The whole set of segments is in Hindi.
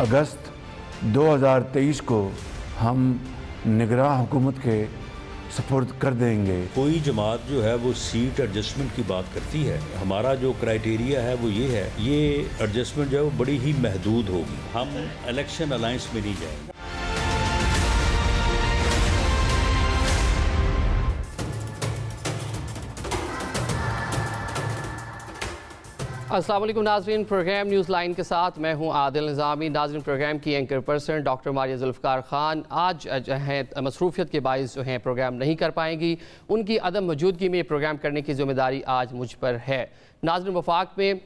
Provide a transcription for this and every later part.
अगस्त 2023 को हम निगरां हुकूमत के सपुर्द कर देंगे। कोई जमात जो है वो सीट एडजस्टमेंट की बात करती है, हमारा जो क्राइटेरिया है वो ये है, ये एडजस्टमेंट जो है वो बड़ी ही महदूद होगी। हम इलेक्शन अलायंस में नहीं जाएंगे। अस्सलाम वालेकुम नाज़रीन, प्रोग्राम न्यूज़ लाइन के साथ मैं हूं आदिल निज़ामी। नाज़रीन, प्रोग्राम की anchor person doctor Maria Zulfikar Khan आज जो है मसरूफ़ियत के बाइस जो है प्रोग्राम नहीं कर पाएंगी। उनकी अदम मौजूदगी में प्रोग्राम करने की ज़िम्मेदारी आज मुझ पर है। नाज़रीन, वफाक में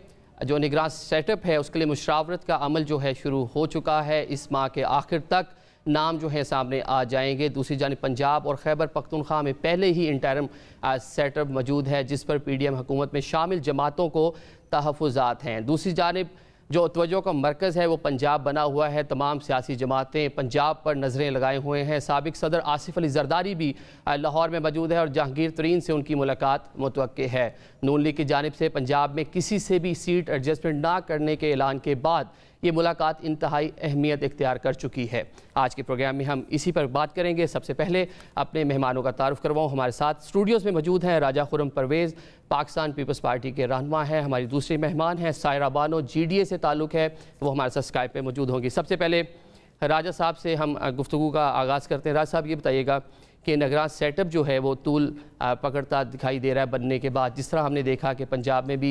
जो निगरान सेटअप है उसके लिए मुशावरत का अमल जो है शुरू हो चुका है। इस माह के आखिर तक नाम जो है सामने आ जाएंगे। दूसरी जानिब पंजाब और खैबर पख्तूनख्वा में पहले ही इंटरम सेटअप मौजूद है जिस पर PDM हुकूमत में शामिल जमातों को तहफ़्फ़ुज़ात हैं। दूसरी जानिब जो तवज्जो का मरकज़ है वो पंजाब बना हुआ है। तमाम सियासी जमातें पंजाब पर नज़रें लगाए हुए हैं। साबिक़ सदर आसिफ अली जरदारी भी लाहौर में मौजूद है और जहांगीर तरीन से उनकी मुलाकात मुतवक्के है। नून लीग की जानिब से पंजाब में किसी से भी सीट एडजस्टमेंट ना करने के ऐलान के बाद ये मुलाकात इंतहाई अहमियत इख्तियार कर चुकी है। आज के प्रोग्राम में हम इसी पर बात करेंगे। सबसे पहले अपने मेहमानों का तारुफ करवाऊँ। हमारे साथ स्टूडियोज़ में मौजूद हैं राजा खुर्रम परवेज़, पाकिस्तान पीपल्स पार्टी के रहनुमा हैं। हमारी दूसरी मेहमान हैं सायरा बानो, GDA से ताल्लुक़ है, वो हमारे साथ स्काइप पे मौजूद होंगी। सबसे पहले राजा साहब से हम गुफ्तगू का आगाज़ करते हैं। राजा साहब, ये बताइएगा कि निगरान सेटअप जो है वो तूल पकड़ता दिखाई दे रहा है बनने के बाद। जिस तरह हमने देखा कि पंजाब में भी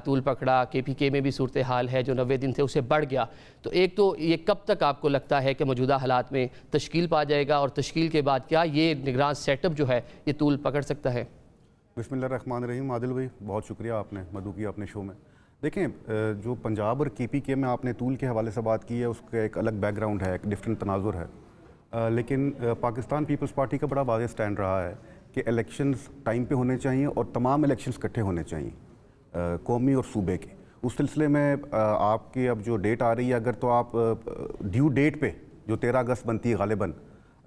तूल पकड़ा, KPK में भी सूरत हाल है जो 90 दिन थे उससे बढ़ गया। तो एक तो ये कब तक आपको लगता है कि मौजूदा हालात में तश्कील पा जाएगा, और तश्कील के बाद क्या ये निगरान सेटअप जो है ये तूल पकड़ सकता है? बिस्मिल्लाहिर्रहमानिर्रहीम। आदिल भाई, बहुत शुक्रिया आपने मधु की अपने शो में। देखें, जो पंजाब और KPK में आपने तूल के हवाले से बात की है उसका एक अलग बैकग्राउंड है, एक डिफरेंट तनाजुर है। लेकिन पाकिस्तान पीपल्स पार्टी का बड़ा वाज़ेह स्टैंड रहा है कि इलेक्शंस टाइम पे होने चाहिए और तमाम इलेक्शंस इकट्ठे होने चाहिए, कौमी और सूबे के। उस सिलसिले में आपकी अब जो डेट आ रही है, अगर तो आप ड्यू डेट पे जो 13 अगस्त बनती है गालिबन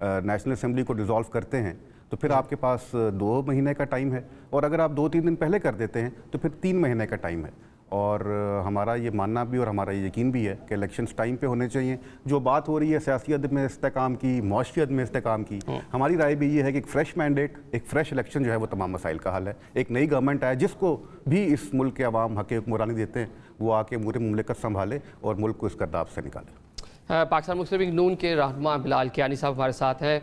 नेशनल असम्बली को डिज़ोल्व करते हैं तो फिर आपके पास 2 महीने का टाइम है, और अगर आप 2-3 दिन पहले कर देते हैं तो फिर 3 महीने का टाइम है। और हमारा ये मानना भी और हमारा ये यकीन भी है कि इलेक्शंस टाइम पे होने चाहिए। जो बात हो रही है सियासी अदब में इस्तेकाम की, मुआशी अदब में इस्तेकाम की, हमारी राय भी ये है कि एक फ़्रेश मैंडेट, एक फ़्रेश इलेक्शन जो है वो तमाम मसाइल का हल है। एक नई गवर्नमेंट आए जिसको भी इस मुल्क के अवाम हक़ हुक्मरानी देते हैं, वो आके पूरे मुमलिकत संभाले और मुल्क को इस गर्दाब से निकाले। पाकिस्तान मुस्लिम लीग नून के रहनुमा बिलाल कियानी साहब हमारे साथ हैं।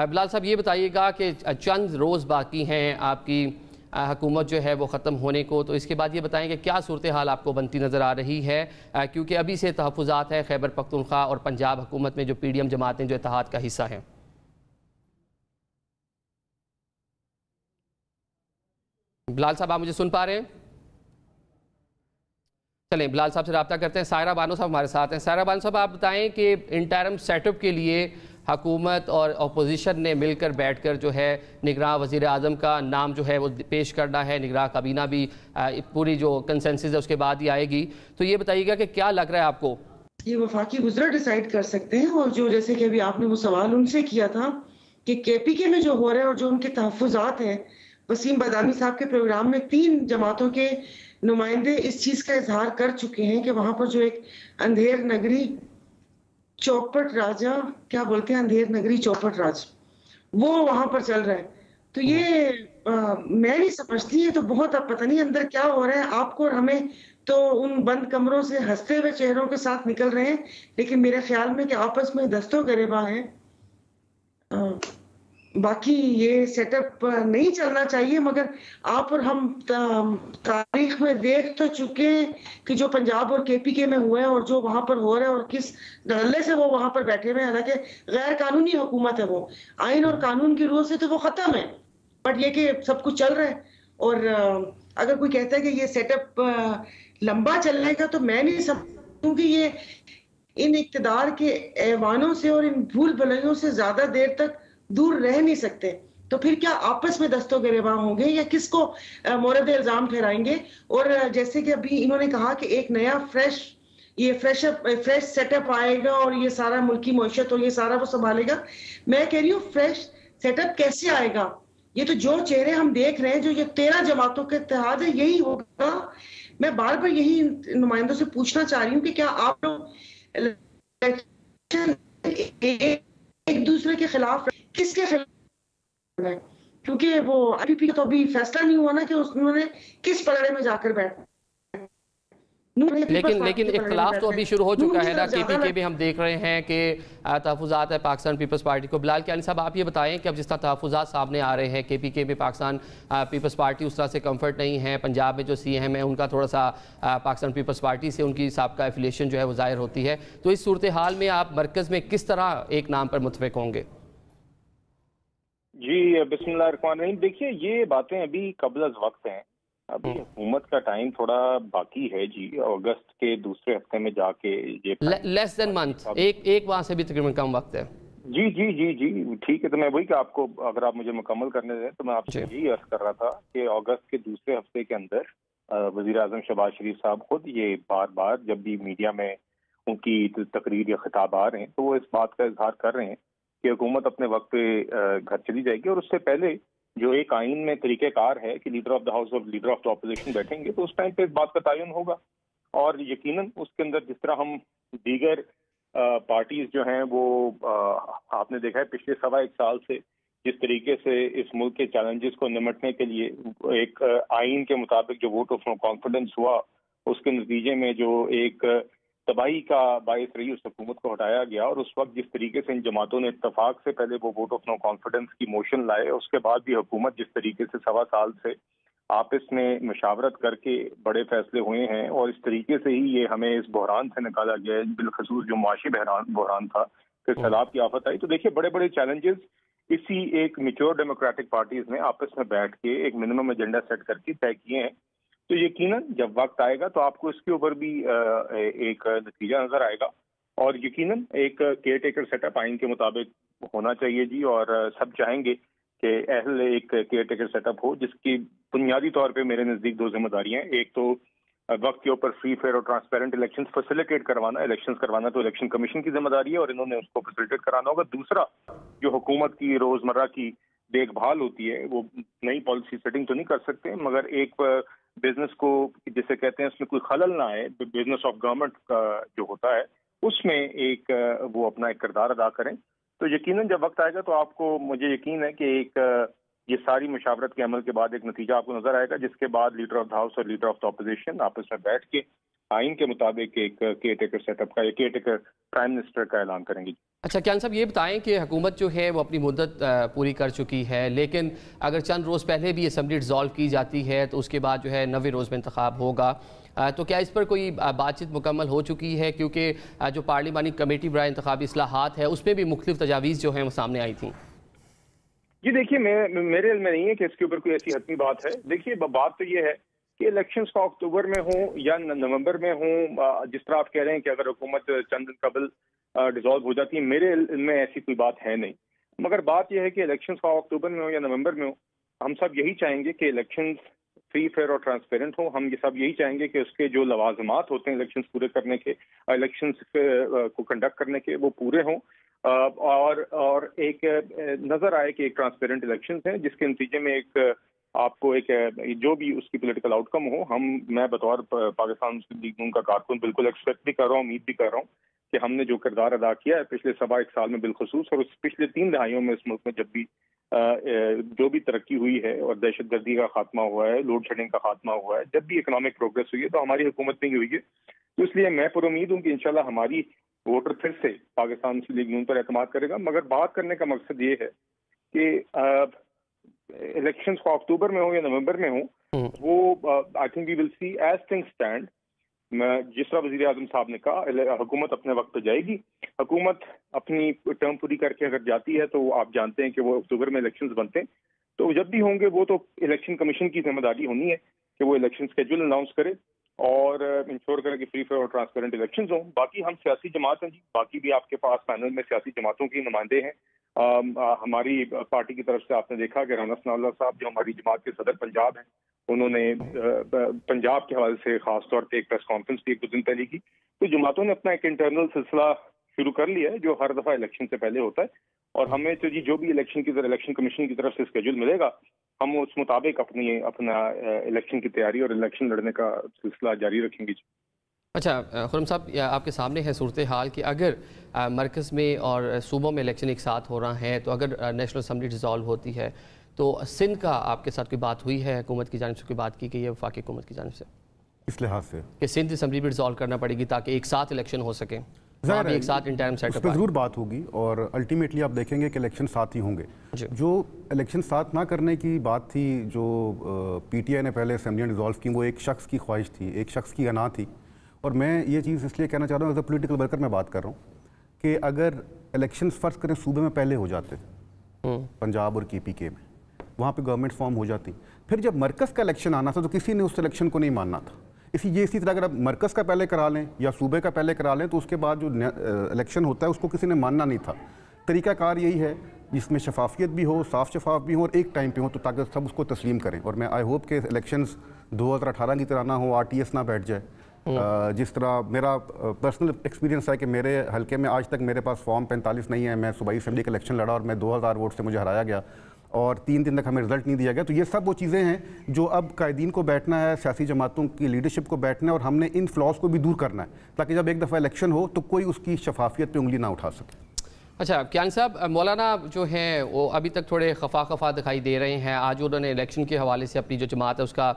बिलाल साहब, ये बताइएगा कि चंद रोज़ बाकी हैं आपकी हुकूमत जो है वो ख़त्म होने को, तो इसके बाद ये बताएं कि क्या सूरत हाल आपको बनती नज़र आ रही है, क्योंकि अभी से तहफ़्फ़ुज़ात है खैबर पख्तूनख्वा और पंजाब हुकूमत में जो PDM जमातें जो इत्तेहाद का हिस्सा हैं। बिलाल साहब, आप मुझे सुन पा रहे हैं? चलें, बिलाल साहब से रब्ता करते हैं। सायरा बानो साहब हमारे साथ हैं। सायरा बानो साहब, आप बताएं कि इंटरम सेटअप के लिए हुकूमत और अपोजिशन ने मिलकर बैठकर जो है निगरां वज़ीर आज़म का नाम जो है वो पेश करना है। निगरां काबीना भी पूरी जो कंसेंसस है उसके बाद ही आएगी। तो ये बताइएगा कि क्या लग रहा है आपको? ये वफाकी वज़ीर डिसाइड कर सकते हैं, और जो जैसे कि अभी आपने वो सवाल उनसे किया था कि KPK में जो हो रहा है और जो उनके तहफ़्फ़ुज़ात हैं, वसीम बदामी साहब के प्रोग्राम में 3 जमातों के नुमाइंदे इस चीज़ का इजहार कर चुके हैं कि वहाँ पर जो एक अंधेर नगरी चौपट राजा, क्या बोलते हैं, अंधेर नगरी चौपट राज, वो वहां पर चल रहा है। तो ये मैं नहीं समझती, है तो बहुत अब पता नहीं अंदर क्या हो रहा है। आपको और हमें तो उन बंद कमरों से हंसते हुए चेहरों के साथ निकल रहे हैं, लेकिन मेरे ख्याल में कि आपस में दस्तों गरेबा है। बाकी ये सेटअप नहीं चलना चाहिए, मगर आप और हम तारीख में देख तो चुके हैं कि जो पंजाब और KPK में हुआ है और जो वहां पर हो रहा है और किस धड़ल्ले से वो वहां पर बैठे हुए हैं। हालांकि गैर कानूनी हुकूमत है, वो आइन और कानून की रूह से तो वो खत्म है, बट ये कि सब कुछ चल रहा है। और अगर कोई कहता है कि ये सेटअप लंबा चलेगा तो मैं नहीं समझती, क्योंकि ये इन इक्तदार के ऐवानों से और इन भूल भुलैयों से ज्यादा देर तक दूर रह नहीं सकते। तो फिर क्या आपस में दस्तों गिरेबान होंगे या किसको मोरद इल्जाम ठहराएंगे? और जैसे कि अभी इन्होंने कहा कि एक नया फ्रेश सेटअप आएगा और ये सारा मुल्की मईशत और ये सारा वो संभालेगा। मैं कह रही हूँ फ्रेश सेटअप कैसे आएगा? ये तो जो चेहरे हम देख रहे हैं, जो ये 13 जमातों के इत्तेहाद है, यही होगा। मैं बार बार यही नुमाइंदों से पूछना चाह रही हूँ कि क्या आप लोग एक दूसरे के खिलाफ, किसके खिलाफ है? क्योंकि वो आईपीपी का तो अभी फैसला नहीं हुआ ना कि उन्होंने किस पलड़े में जाकर बैठना। लेकिन इख्तलाफ तो अभी शुरू हो चुका है ना, केपीके में हम देख रहे हैं कि तहफ़्फ़ुज़ात है पाकिस्तान पीपल्स पार्टी को। बिलाल कियानी साहब, आप ये बताएं कि अब जिस तरह तहफ़्फ़ुज़ात सामने आ रहे हैं केपीके में, पाकिस्तान पीपल्स पार्टी उस तरह से कंफर्ट नहीं है, पंजाब में जो सीएम है उनका थोड़ा सा पाकिस्तान पीपल्स पार्टी से उनकी साबका एफिलिएशन जो है वो ज़ाहिर होती है, तो इस सूरत हाल में आप मरकज़ में किस तरह एक नाम पर मुतफ़िक होंगे? जी बिस्मिल्लाहिर्रहमानिर्रहीम। देखिए, ये बातें अभी कबल अज़ वक्त हैं। अभी हुकूमत का टाइम थोड़ा बाकी है जी। अगस्त के दूसरे हफ्ते में जाके ये लेस देन मंथ, एक वहाँ से भी तकरीबन कम वक्त है। जी जी जी जी ठीक है। तो मैं वही कि आपको, अगर आप मुझे मुकम्मल करने दें तो मैं आपसे यही अर्ज कर रहा था कि अगस्त के दूसरे हफ्ते के अंदर वज़ीर आज़म शहबाज शरीफ साहब खुद ये बार बार जब भी मीडिया में उनकी तकरीर या खिताब आ रहे हैं तो वो इस बात का इजहार कर रहे हैं कि हुकूमत अपने वक्त पे घर चली जाएगी। और उससे पहले जो एक आइन में तरीक़ेकार है कि लीडर ऑफ द हाउस और लीडर ऑफ द ऑपोजिशन बैठेंगे, तो उस टाइम पे इस बात का तयन होगा। और यकीनन उसके अंदर जिस तरह हम दीगर पार्टीज जो हैं वो आपने देखा है पिछले 1.25 साल से जिस तरीके से इस मुल्क के चैलेंजेस को निमटने के लिए एक आइन के मुताबिक जो वोट ऑफ नो कॉन्फिडेंस हुआ, उसके नतीजे में जो एक तबाही का बायस रही उस हुकूमत को हटाया गया। और उस वक्त जिस तरीके से इन जमातों ने इत्तफाक से पहले वो वोट ऑफ नो कॉन्फिडेंस की मोशन लाए, उसके बाद भी हुकूमत जिस तरीके से 1.25 साल से आपस में मशावरत करके बड़े फैसले हुए हैं और इस तरीके से ही ये हमें इस बहरान से निकाला गया है, बिलखसूस जो मुआशी बहरान था, फिर सैलाब की आफत आई। तो देखिए, बड़े बड़े चैलेंजेस इसी एक मैच्योर डेमोक्रेटिक पार्टीज ने आपस में बैठ के एक मिनिमम एजेंडा सेट करके तय किए हैं। तो यकीनन जब वक्त आएगा तो आपको इसके ऊपर भी एक नतीजा नजर आएगा। और यकीनन एक केयर टेकर सेटअप आइन के मुताबिक होना चाहिए जी। और सब चाहेंगे कि अहल एक केयर टेकर सेटअप हो, जिसकी बुनियादी तौर पे मेरे नज़दीक 2 जिम्मेदारियां हैं। एक तो वक्त के ऊपर फ्री फेयर और ट्रांसपेरेंट इलेक्शंस फैसिलिटेट करवाना, इलेक्शंस करवाना तो इलेक्शन कमीशन की जिम्मेदारी है और इन्होंने उसको फैसिलिटेट कराना होगा। दूसरा, जो हुकूमत की रोजमर्रा की देखभाल होती है, वो नई पॉलिसी सेटिंग तो नहीं कर सकते, मगर एक बिजनेस को जिसे कहते हैं उसमें कोई खलल ना आए, बिजनेस ऑफ गवर्नमेंट का जो होता है उसमें एक वो अपना एक किरदार अदा करें। तो यकीनन जब वक्त आएगा तो आपको, मुझे यकीन है कि एक ये सारी मुशावरत के अमल के बाद एक नतीजा आपको नजर आएगा, जिसके बाद लीडर ऑफ द हाउस और लीडर ऑफ द ऑपोजिशन आपस में बैठ के आइन के मुताबिक एक केयर टेकर सेटअप का, एक केयर टेकर प्राइम मिनिस्टर का ऐलान करेंगे। अच्छा कियान साहब, ये बताएं कि हुकूमत जो है वो अपनी मुद्दत पूरी कर चुकी है, लेकिन अगर चंद रोज़ पहले भी असम्बली डिज़ोल्व की जाती है तो उसके बाद जो है 90 रोज़ में इंतखाब होगा, तो क्या इस पर कोई बातचीत मुकम्मल हो चुकी है? क्योंकि जो पार्लिमानी कमेटी बराए इंतखाबी इस्लाहात है उसमें भी मुख्तलिफ तजावीज़ जो हैं वो सामने आई थी। जी देखिए, मेरे इल्म में नहीं है कि इसके ऊपर कोई ऐसी हतमी बात है। देखिए, बात तो ये है कि इलेक्शंस का अक्टूबर में हो या नवंबर में हो, जिस तरह आप कह रहे हैं कि अगर हुकूमत चंद दिन कबल डिसॉल्व हो जाती है, मेरे इल्म में ऐसी कोई बात है नहीं। मगर बात यह है कि इलेक्शंस का अक्टूबर में हो या नवंबर में हो, हम सब यही चाहेंगे कि इलेक्शंस फ्री फेयर और ट्रांसपेरेंट हो। हम ये सब यही चाहेंगे कि उसके जो लवाजमात होते हैं इलेक्शंस पूरे करने के, इलेक्शंस को कंडक्ट करने के, वो पूरे हों और एक नजर आए कि एक ट्रांसपेरेंट इलेक्शंस हैं जिसके नतीजे में एक आपको एक जो भी उसकी पॉलिटिकल आउटकम हो, मैं बतौर पाकिस्तान मुस्लिम लीग नून का कारकुन बिल्कुल एक्सपेक्ट भी कर रहा हूँ, उम्मीद भी कर रहा हूँ कि हमने जो किरदार अदा किया है पिछले 1.25 साल में बिलखसूस, और उस पिछले 3 दहाइयों में इस मुल्क में जब भी जो भी तरक्की हुई है और दहशतगर्दी का खात्मा हुआ है, लोड शेडिंग का खात्मा हुआ है, जब भी इकोनॉमिक प्रोग्रेस हुई है तो हमारी हुकूमत में ही हुई है। तो इसलिए मैं पुरुम्मीद हूँ कि इंशाल्लाह हमारी वोटर फिर से पाकिस्तान मुस्लिम लीग नून पर एतमाद करेगा। मगर बात करने का मकसद ये है कि इलेक्शंस को अक्टूबर में हो या नवंबर में हो, वो I think we will see as things stand. जिस तरह वज़ीर आज़म साहब ने कहा, हुकूमत अपने वक्त पर जाएगी। हुकूमत अपनी टर्म पूरी करके अगर जाती है तो आप जानते हैं कि वो अक्टूबर में इलेक्शंस बनते हैं, तो जब भी होंगे वो तो इलेक्शन कमीशन की जिम्मेदारी होनी है कि वो इलेक्शन स्केड्यूल अनाउंस करे और इंश्योर करें कि फ्री फेयर और ट्रांसपेरेंट इलेक्शंस हों। बाकी हम सियासी जमात हैं जी, बाकी भी आपके पास पैनल में सियासी जमातों के नुमाइंदे हैं। हमारी पार्टी की तरफ से आपने देखा कि राना सनाउल्लाह साहब जो हमारी जमात के सदर पंजाब हैं, उन्होंने पंजाब के हवाले से खास तौर पे एक प्रेस कॉन्फ्रेंस भी 1-2 दिन पहले की। तो जमातों ने अपना एक इंटरनल सिलसिला शुरू कर लिया है जो हर दफा इलेक्शन से पहले होता है, और हमें तो जी जो भी इलेक्शन कमीशन की तरफ से स्केड्यूल मिलेगा, हम उस मुताबिक अपना इलेक्शन की तैयारी और इलेक्शन लड़ने का सिलसिला जारी रखेंगे जी। अच्छा खुरम साहब, आपके सामने है सूरत हाल कि अगर मरकज़ में और सूबों में इलेक्शन एक साथ हो रहा है, तो अगर नेशनल असम्बली डिज़ोल्व होती है तो सिंध का आपके साथ कोई बात हुई है? हुकूमत की जानिब से कोई बात की गई है वफाकी हुकूमत की जानिब से इस लिहाज से कि सिंध असम्बली भी डिज़ोल्व करना पड़ेगी ताकि एक साथ इलेक्शन हो सके, वहाँ भी एक साथ इंटरम सेटअप पर ज़रूर बात होगी और अल्टीमेटली आप देखेंगे कि इलेक्शन साथ ही होंगे। जो इलेक्शन साथ ना करने की बात थी, जो PTI ने पहले असम्बलियाँ डिज़ोल्व की, वो एक शख्स की ख्वाहिश थी, एक शख्स की अना थी। और मैं ये चीज़ इसलिए कहना चाह रहा हूँ, एज अ पोलिटिकल वर्कर मैं बात कर रहा हूँ कि अगर इलेक्शन फ़र्ज़ करें सूबे में पहले हो जाते, पंजाब और KPK में, वहाँ पे गवर्नमेंट फॉर्म हो जाती, फिर जब मरकज़ का इलेक्शन आना था तो किसी ने उस इलेक्शन को नहीं मानना था। इसी तरह अगर आप मरकज़ का पहले करा लें या सूबे का पहले करा लें तो उसके बाद जो इलेक्शन होता है उसको किसी ने मानना नहीं था। तरीक़ाकार यही है जिसमें शफाफियत भी हो, साफ शफाफ भी हो और एक टाइम पे हो, तो ताकि सब उसको तस्लीम करें। और मैं आई होप के इलेक्शंस 2018 की तरह ना हो, RTS ना बैठ जाए। जिस तरह मेरा पर्सनल एक्सपीरियंस है कि मेरे हल्के में आज तक मेरे पास फॉर्म 45 नहीं है। मैं सूबाई असेंबली का इलेक्शन लड़ा और मैं 2000 वोट से मुझे हराया गया और 3 दिन तक हमें रिजल्ट नहीं दिया गया। तो ये सब वो चीज़ें हैं जो अब कायदीन को बैठना है, सियासी जमातों की लीडरशिप को बैठना है और हमने इन फ्लॉज को भी दूर करना है ताकि जब एक दफ़ा इलेक्शन हो तो कोई उसकी शफाफियत पे उंगली ना उठा सके। अच्छा कियांग साहब, मौलाना जो हैं वो अभी तक थोड़े खफा दिखाई दे रहे हैं। आज उन्होंने इलेक्शन के हवाले से अपनी जो जमात है उसका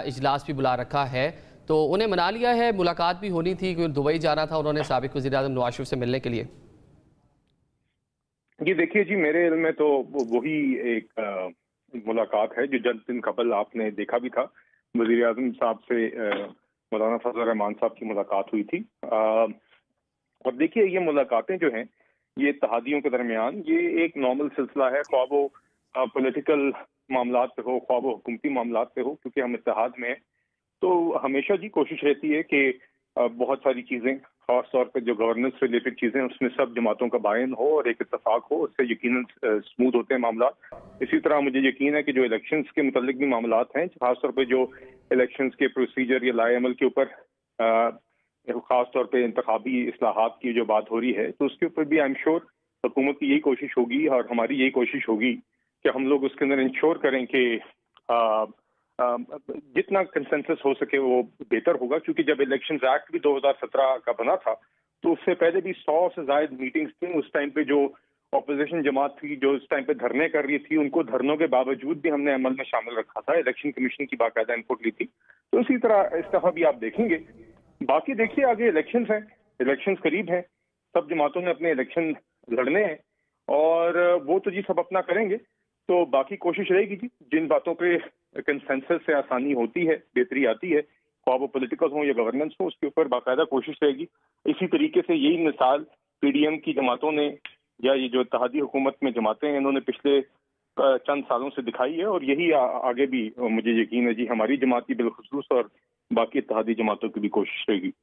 इजलास भी बुला रखा है, तो उन्हें मना लिया है, मुलाकात भी होनी थी क्योंकि दुबई जाना था उन्होंने साबिक वज़ीर-ए-आज़म नवाज शरीफ से मिलने के लिए। जी देखिए जी, मेरे इल्म में तो वही एक मुलाकात है जो जल्द दिन कबल आपने देखा भी था, वज़ीर-ए-आज़म साहब से मौलाना फजल रहमान साहब की मुलाकात हुई थी। और देखिए ये मुलाकातें जो हैं ये इत्तेहादियों के दरमियान ये एक नॉर्मल सिलसिला है, ख्वाह वो पॉलिटिकल मामलात पे हो, ख्वाह वो हुकूमती मामलात पे हो, क्योंकि हम इत्तेहाद में हैं तो हमेशा जी कोशिश रहती है कि बहुत सारी चीज़ें, खास तौर पे जो गवर्नेंस रिलेटेड चीज़ें, उसमें सब जमातों का बायन हो और एक इत्तेफाक हो, उससे यकीनन स्मूथ होते हैं मामला। इसी तरह मुझे यकीन है कि जो इलेक्शंस के मुतालिक भी मामलात हैं, खास तौर पे जो इलेक्शंस के प्रोसीजर या लाए अमल के ऊपर खास तौर पे इंतखाबी इस्लाहात की जो बात हो रही है, तो उसके ऊपर भी आई एम श्योर हुकूमत की यही कोशिश होगी और हमारी यही कोशिश होगी कि हम लोग उसके अंदर इंश्योर करें कि जितना कंसेंसस हो सके वो बेहतर होगा। क्योंकि जब इलेक्शंस एक्ट भी 2017 का बना था तो उससे पहले भी 100 से ज्यादा मीटिंग्स थी। उस टाइम पे जो ऑपोजिशन जमात थी जो उस टाइम पे धरने कर रही थी, उनको धरनों के बावजूद भी हमने अमल में शामिल रखा था, इलेक्शन कमीशन की बाकायदा इनपुट ली थी। तो इसी तरह इस दफा भी आप देखेंगे। बाकी देखिए आगे इलेक्शंस हैं, इलेक्शंस करीब हैं, सब जमातों ने अपने इलेक्शन लड़ने हैं और वो तो जी सब अपना करेंगे। तो बाकी कोशिश रहेगी जी, जिन बातों पे कंसेंसस से आसानी होती है, बेहतरी आती है, ख्वाह वो पॉलिटिकल हो या गवर्नेंस हो, उसके ऊपर बाकायदा कोशिश रहेगी। इसी तरीके से यही मिसाल PDM की जमातों ने या ये जो इत्तेहादी हुकूमत में जमातें हैं इन्होंने पिछले चंद सालों से दिखाई है और यही आगे भी मुझे यकीन है जी हमारी जमात की बिलखुसूस और बाकी इत्तेहादी जमातों की भी कोशिश रहेगी।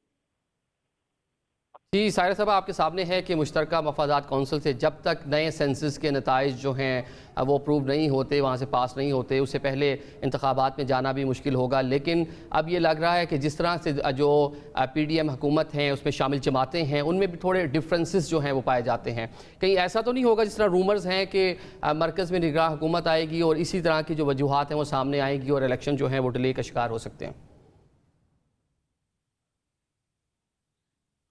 जी साहिर साहब, आपके सामने है कि मुश्तरका मफादात कौंसिल से जब तक नए सेंसस के नताइज जो हैं वो अप्रूव नहीं होते, वहाँ से पास नहीं होते, उससे पहले इंतखाबात में जाना भी मुश्किल होगा। लेकिन अब ये लग रहा है कि जिस तरह से जो PDM हुकूमत हैं उसमें शामिल जमातें हैं उनमें भी थोड़े डिफरेंसेस जो हैं वो पाए जाते हैं। कहीं ऐसा तो नहीं होगा जिस तरह रूमर्स हैं कि मरकज़ में निगरान हुकूमत आएगी और इसी तरह की जो वजूहात हैं वो सामने आएगी और इलेक्शन जो है वो डिले का शिकार हो सकते हैं?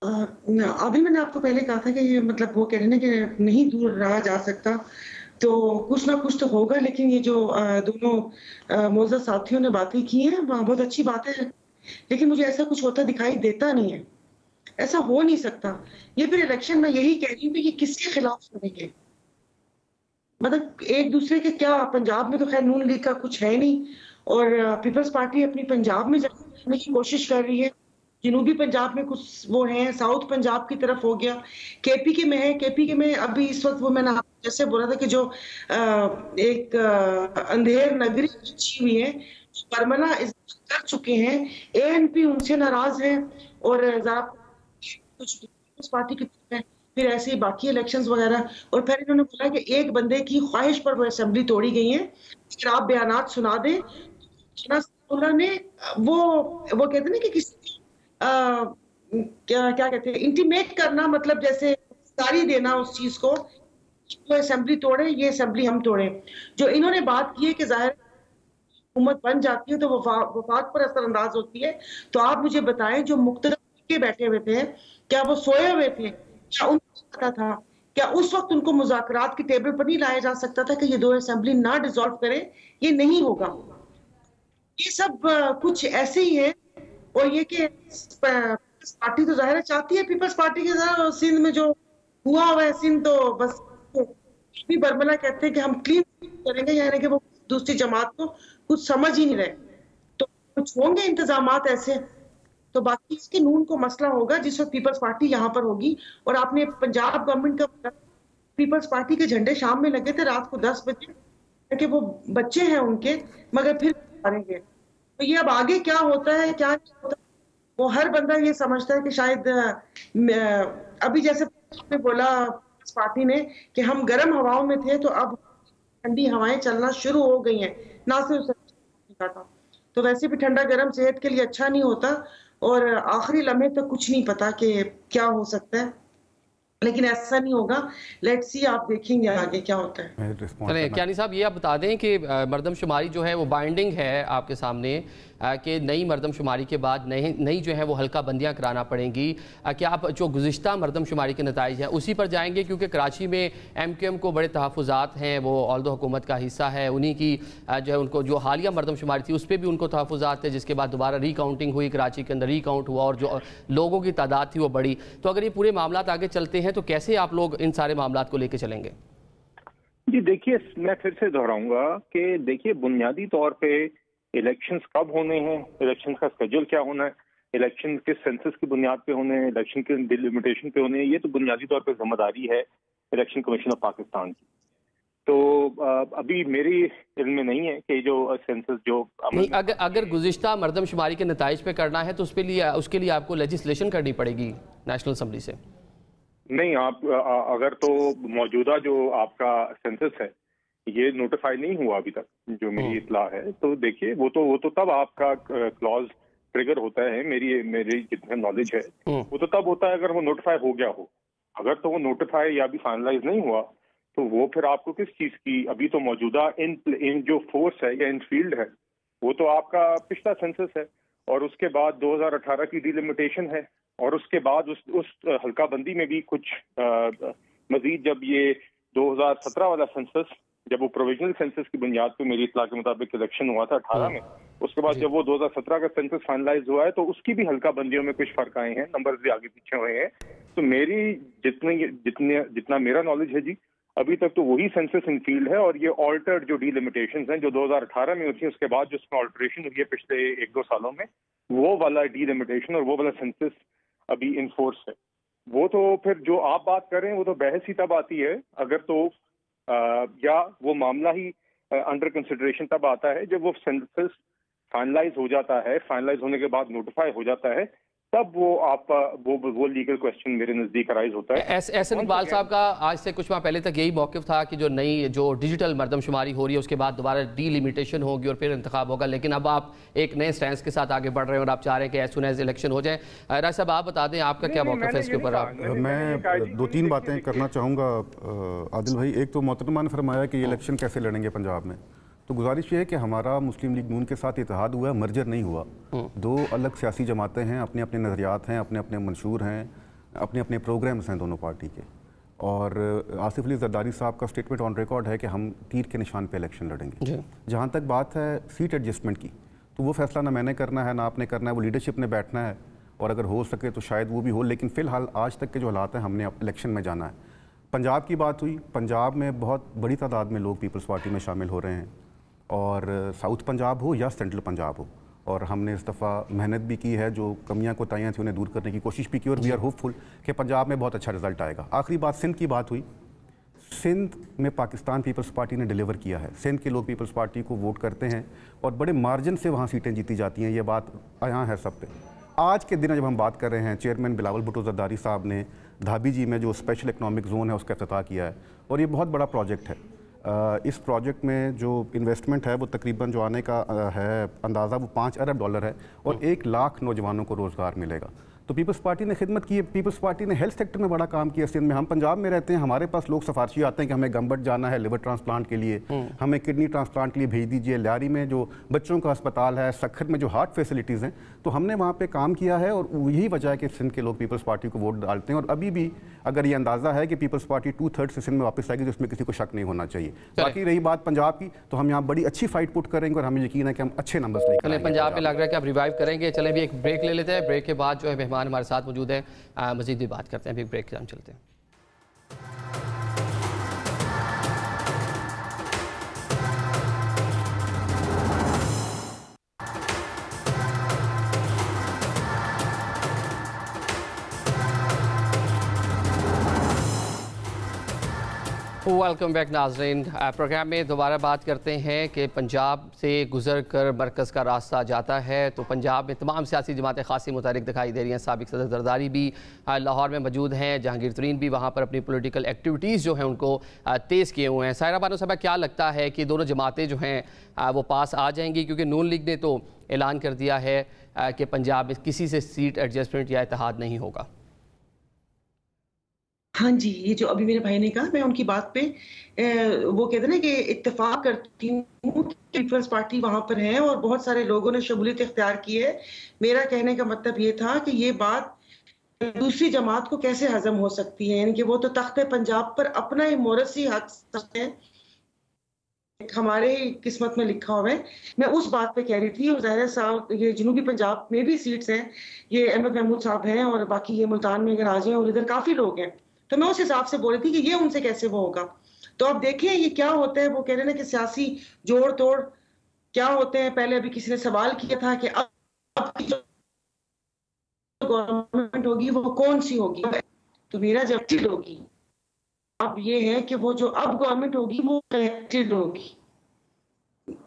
अभी मैंने आपको पहले कहा था कि ये मतलब वो कह रहे हैं कि नहीं दूर रहा जा सकता, तो कुछ ना कुछ तो होगा। लेकिन ये जो दोनों मोअज़्ज़ज़ साथियों ने बातें की हैं बहुत अच्छी बात है, लेकिन मुझे ऐसा कुछ होता दिखाई देता नहीं है। ऐसा हो नहीं सकता। ये फिर इलेक्शन में यही कह रही हूँ कि किसके खिलाफ करेंगे, मतलब एक दूसरे के क्या। पंजाब में तो खैर नून लीग का कुछ है नहीं और पीपल्स पार्टी अपनी पंजाब में जाने की कोशिश कर रही है। जनूबी पंजाब में कुछ वो है, साउथ पंजाब की तरफ हो गया, KPK में है। KPK में अभी इस वक्त वो मैंने जैसे बोला था कि जो एक अंधेर नगरी बची हुई है, परमना कर चुके हैं, ANP उनसे नाराज है और कुछ पार्टी की तरफ है, फिर ऐसे ही बाकी इलेक्शंस वगैरह। और फिर इन्होंने बोला कि एक बंदे की ख्वाहिश पर वो असेंबली तोड़ी गई है, अगर आप बयानात सुना दें। ने वो कहते हैं कि किसी क्या कहते हैं, इंटीमेट करना, मतलब जैसे सारी देना उस चीज को, वो असेंबली तोड़े, ये असेंबली हम तोड़े। जो इन्होंने बात की है कि जाहिर हुकूमत बन जाती है तो वफाक पर असरअंदाज होती है। तो आप मुझे बताएं जो मुख्तलिफ के बैठे हुए थे, क्या वो सोए हुए थे, क्या उनको पता था, क्या उस वक्त उनको मुज़ाकरात की टेबल पर नहीं लाया जा सकता था कि ये दो असेंबली ना डिसॉल्व करें? ये नहीं होगा। ये सब कुछ ऐसे ही है। और ये कि पीपल्स पार्टी तो जाहिर है चाहती है, पीपल्स पार्टी के सिंध में जो हुआ है, सिंध तो बस भी बरमला कहते हैं कि हम क्लीन करेंगे, यानी कि वो दूसरी जमात को कुछ समझ ही नहीं रहे। तो कुछ होंगे इंतजामात ऐसे, तो बाकी इसके नून को मसला होगा जिस वक्त पीपल्स पार्टी यहाँ पर होगी। और आपने पंजाब गवर्नमेंट का पीपल्स पार्टी के झंडे शाम में लगे थे रात को 10 बजे, कि वो बच्चे हैं उनके, मगर फिर मारेंगे। तो ये अब आगे क्या होता है क्या नहीं होता, वो हर बंदा ये समझता है कि शायद अभी जैसे आपने बोला पार्टी ने कि हम गर्म हवाओं में थे, तो अब ठंडी हवाएं चलना शुरू हो गई हैं। ना सिर्फ तो वैसे भी ठंडा गर्म सेहत के लिए अच्छा नहीं होता, और आखिरी लम्हे तक कुछ नहीं पता कि क्या हो सकता है, लेकिन ऐसा नहीं होगा। लेट्स सी, आप देखेंगे आगे क्या होता है। चलिए क्यानी साहब, ये आप बता दें कि मरदमशुमारी जो है वो बाइंडिंग है आपके सामने, कि नई मरदमशुमारी के बाद नई जो है वो हल्का बंदियाँ कराना पड़ेंगी। क्या आप जो गुज़िश्ता मरदमशुमारी के नताइज हैं उसी पर जाएंगे? क्योंकि कराची में MQM को बड़े तहफ़्फ़ुज़ात हैं, वो ऑल्दो हुकूमत का हिस्सा है, उन्हीं की जो है उनको जो हालिया मरदमशुमारी थी उस पर भी उनको तहफ़्फ़ुज़ात थे, जिसके बाद दोबारा रिकाउंटिंग हुई, कराची के अंदर रिकाउंट हुआ और जो लोगों की तादाद थी वो बढ़ी। तो अगर ये पूरे मामला आगे चलते हैं तो कैसे आप लोग इन सारे मामला को लेकर चलेंगे? जी देखिए, मैं फिर से दोहराऊंगा कि देखिए, बुनियादी तौर पे इलेक्शंस कब होने हैं, इलेक्शन का स्केड्यूल क्या होना है, इलेक्शन के सेंसस की बुनियाद पे होने हैं, इलेक्शन के डिलिमिटेशन पे होने हैं, ये तो बुनियादी तौर पे जिम्मेदारी है इलेक्शन कमीशन ऑफ पाकिस्तान की। तो अभी मेरी इल्म में नहीं है कि जो सेंसस जो नहीं, अगर गुज़िश्ता मरदमशुमारी के नताइज पे करना है तो उसके लिए आपको लेजिस्लेशन करनी पड़ेगी नेशनल असम्बली से। नहीं, आप अगर तो मौजूदा जो आपका सेंसस है ये नोटिफाई नहीं हुआ अभी तक, जो मेरी इत्तला है, तो देखिए वो तो तब आपका क्लॉज ट्रिगर होता है। मेरी जितना नॉलेज है वो तो तब होता है अगर वो नोटिफाई हो गया हो। अगर तो वो नोटिफाई या भी फाइनलाइज नहीं हुआ तो वो फिर आपको किस चीज की, अभी तो मौजूदा इन जो फोर्स है या इन फील्ड है वो तो आपका पिछला सेंसस है, और उसके बाद 2018 की डिलिमिटेशन है, और उसके बाद उस हल्का बंदी में भी कुछ मजीद, जब ये 2017 वाला सेंसस, जब वो प्रोविजनल सेंसस की बुनियाद पे मेरी इत्तला के मुताबिक इलेक्शन हुआ था 18 में, उसके बाद जब वो 2017 का सेंसस फाइनलाइज हुआ है तो उसकी भी हल्का बंदियों में कुछ फर्क आए हैं, नंबर भी आगे पीछे हुए हैं। तो मेरी जितना मेरा नॉलेज है जी, अभी तक तो वही सेंसस इन फील्ड है, और ये ऑल्टर्ड जो डिलिमिटेशंस हैं जो 2018 में हुई थी, उसके बाद जो उसमें ऑल्टरेशन हुई है पिछले 1-2 सालों में, वो वाला डिलिमिटेशन और वो वाला सेंसस अभी इन फोर्स है। वो तो फिर जो आप बात कर रहे हैं वो तो बहस ही तब आती है अगर तो या वो मामला ही अंडर कंसिडरेशन तब आता है जब वो सेंसस फाइनलाइज हो जाता है, फाइनलाइज होने के बाद नोटिफाई हो जाता है, तब वो आपका वो लीगल क्वेश्चन मेरे नजदीक अराइज होता है। एहसन इकबाल साहब का आज से कुछ माह पहले तक यही मौक़िफ़ था कि जो डिजिटल मरदमशुमारी हो रही है उसके बाद दोबारा डीलिमिटेशन होगी और फिर इंतखाब होगा, लेकिन अब आप एक नए स्टैंस के साथ आगे बढ़ रहे हैं और आप चाह रहे हैं कि एज सून एज इलेक्शन हो जाए। राज साहब, आप बता दें आपका क्या मौक़िफ़ है इसके ऊपर? मैं 2-3 बातें करना चाहूँगा आदिल भाई। एक तो मोहतरमा ने फरमाया कि ये इलेक्शन कैसे लड़ेंगे पंजाब में, तो गुजारिश ये है कि हमारा मुस्लिम लीग नून के साथ इत्तेहाद हुआ है, मर्जर नहीं हुआ। दो अलग सियासी जमातें हैं, अपने अपने नज़रियात हैं, अपने अपने मंशूर हैं, अपने अपने प्रोग्राम्स हैं दोनों पार्टी के। और आसिफ अली जरदारी साहब का स्टेटमेंट ऑन रिकॉर्ड है कि हम तीर के निशान पे इलेक्शन लड़ेंगे। जहाँ तक बात है सीट एडजस्टमेंट की, तो वो फैसला ना मैंने करना है ना आपने करना है, वो लीडरशिप ने बैठना है, और अगर हो सके तो शायद वो भी हो, लेकिन फ़िलहाल आज तक के जो हालात हैं हमने इलेक्शन में जाना है। पंजाब की बात हुई, पंजाब में बहुत बड़ी तादाद में लोग पीपल्स पार्टी में शामिल हो रहे हैं, और साउथ पंजाब हो या सेंट्रल पंजाब हो, और हमने इस दफ़ा मेहनत भी की है, जो कमियां कोताहियां थी उन्हें दूर करने की कोशिश भी की, और वी आर होपफुल कि पंजाब में बहुत अच्छा रिजल्ट आएगा। आखिरी बात सिंध की बात हुई, सिंध में पाकिस्तान पीपल्स पार्टी ने डिलीवर किया है। सिंध के लोग पीपल्स पार्टी को वोट करते हैं और बड़े मार्जिन से वहाँ सीटें जीती जाती हैं, ये बात यहाँ है सब पे। आज के दिन जब हम बात कर रहे हैं, चेयरमैन बिलावल भुट्टो जरदारी साहब ने धाबी जी में जो स्पेशल इकनॉमिक जोन है उसका इफ्तिताह किया है, और ये बहुत बड़ा प्रोजेक्ट है। इस प्रोजेक्ट में जो इन्वेस्टमेंट है वो तकरीबन जो आने का है अंदाज़ा वो $5 अरब है, और 1 लाख नौजवानों को रोज़गार मिलेगा। तो पीपल्स पार्टी ने खिदमत की है। पीपल्स पार्टी ने हेल्थ सेक्टर में बड़ा काम किया सिंध में। हम पंजाब में रहते हैं, हमारे पास लोग सिफारशी आते हैं कि हमें गंबट जाना है लिवर ट्रांसप्लांट के लिए, हमें किडनी ट्रांसप्लांट के लिए भेज दीजिए। लियारी में जो बच्चों का अस्पताल है, सखर में जो हार्ट फैसिलिटीज़ हैं, तो हमने वहाँ पर काम किया है और यही वजह है कि सिंध के लोग पीपल्स पार्टी को वोट डालते हैं। और अभी भी अगर ये अंदाज़ा है कि पीपल्स पार्टी 2/3 से सिंध में वापस आएगी, तो इसमें किसी को शक नहीं होना चाहिए। बाकी रही बात पंजाब की, तो हम यहाँ बड़ी अच्छी फाइट पुट करेंगे और हमें यकीन है कि हम अच्छे नंबर्स लेकर आएंगे। पंजाब में लग रहा है कि आप रिवाइव करेंगे। चलें भी एक ब्रेक ले लेते हैं, ब्रेक के बाद जो है मेहमान हमारे साथ मौजूद है, मज़ीद भी बात करते हैं। अभी ब्रेक के हम चलते हैं। वेलकम बैक नाज़रीन। प्रोग्राम में दोबारा बात करते हैं कि पंजाब से गुजर कर मरकज़ का रास्ता जाता है, तो पंजाब में तमाम सियासी जमातें खासी मुतहरिक दिखाई दे रही हैं। साबिक़ सदर ज़रदारी भी लाहौर में मौजूद हैं, जहांगीर तरीन भी वहाँ पर अपनी पॉलिटिकल एक्टिविटीज़ जो हैं उनको तेज़ किए हुए हैं। सायरा बानो साहब, क्या लगता है कि दोनों जमातें जो हैं वो पास आ जाएंगी? क्योंकि नून लीग ने तो ऐलान कर दिया है कि पंजाब में किसी से सीट एडजस्टमेंट या इत्तेहाद नहीं होगा। हाँ जी, ये जो अभी मेरे भाई ने कहा, मैं उनकी बात पे वो कहते ना कि इत्तेफाक करती हूँ कि पीपल्स पार्टी वहां पर है और बहुत सारे लोगों ने शमूलियत इख्तियार की है। मेरा कहने का मतलब ये था कि ये बात दूसरी जमात को कैसे हजम हो सकती है, यानी कि वो तो तख्ते पंजाब पर अपना ही मोरसी हक है, हमारे किस्मत में लिखा हुआ है। मैं उस बात पे कह रही थी। और ज़ाहिर साहब ये जनूबी पंजाब में भी सीट्स हैं, ये अहमद महमूद साहब हैं और बाकी ये मुल्तान में अगर आ जाए और इधर काफ़ी लोग हैं, तो मैं उस हिसाब से बोल रही थी कि ये उनसे कैसे वो होगा। तो अब देखिए ये क्या होता है। वो कह रहे हैं ना कि सियासी जोड़ तोड़ क्या होते हैं। पहले अभी किसी ने सवाल किया था कि अब की जो गवर्नमेंट होगी वो कौन सी होगी, तो मेरा जवाब होगी। अब ये है कि वो जो अब गवर्नमेंट होगी वो कलेक्टेड होगी,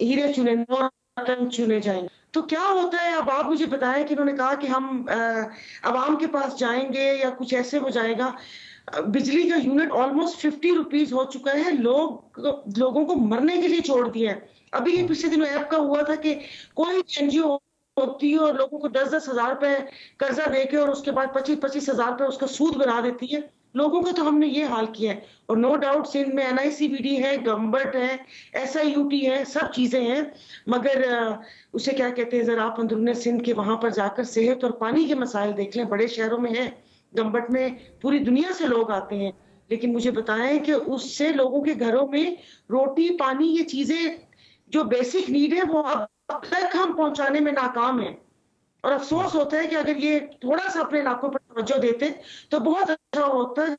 हीरे चुने जाएंगे। तो क्या होता है, अब आप मुझे बताएं कि उन्होंने कहा कि हम अवाम के पास जाएंगे या कुछ ऐसे हो जाएगा। बिजली का यूनिट ऑलमोस्ट 50 रुपीज हो चुका है, लोगों को मरने के लिए छोड़ दिया है। अभी ये पिछले दिनों ऐप का हुआ था कि कोई एनजीओ होती है और लोगों को 10-10 हजार रुपए कर्जा देके और उसके बाद 25-25 हजार रुपए उसका सूद बना देती है। लोगों का तो हमने ये हाल किया है। और नो डाउट सिंध में NICVD है, गंबट है, SIUT है, सब चीजें हैं, मगर उसे क्या कहते हैं, जरा आप अंदरूनी सिंध के वहां पर जाकर सेहत और पानी के मसाइल देख लें। बड़े शहरों में है, गंबट में पूरी दुनिया से लोग आते हैं, लेकिन मुझे बताएं कि उससे लोगों के घरों में रोटी पानी ये चीजें जो बेसिक नीड है वो अब तक हम पहुंचाने में नाकाम है। और अफसोस होता है कि अगर ये थोड़ा सा अपने इलाकों पर तवज्जो देते तो बहुत अच्छा होता है।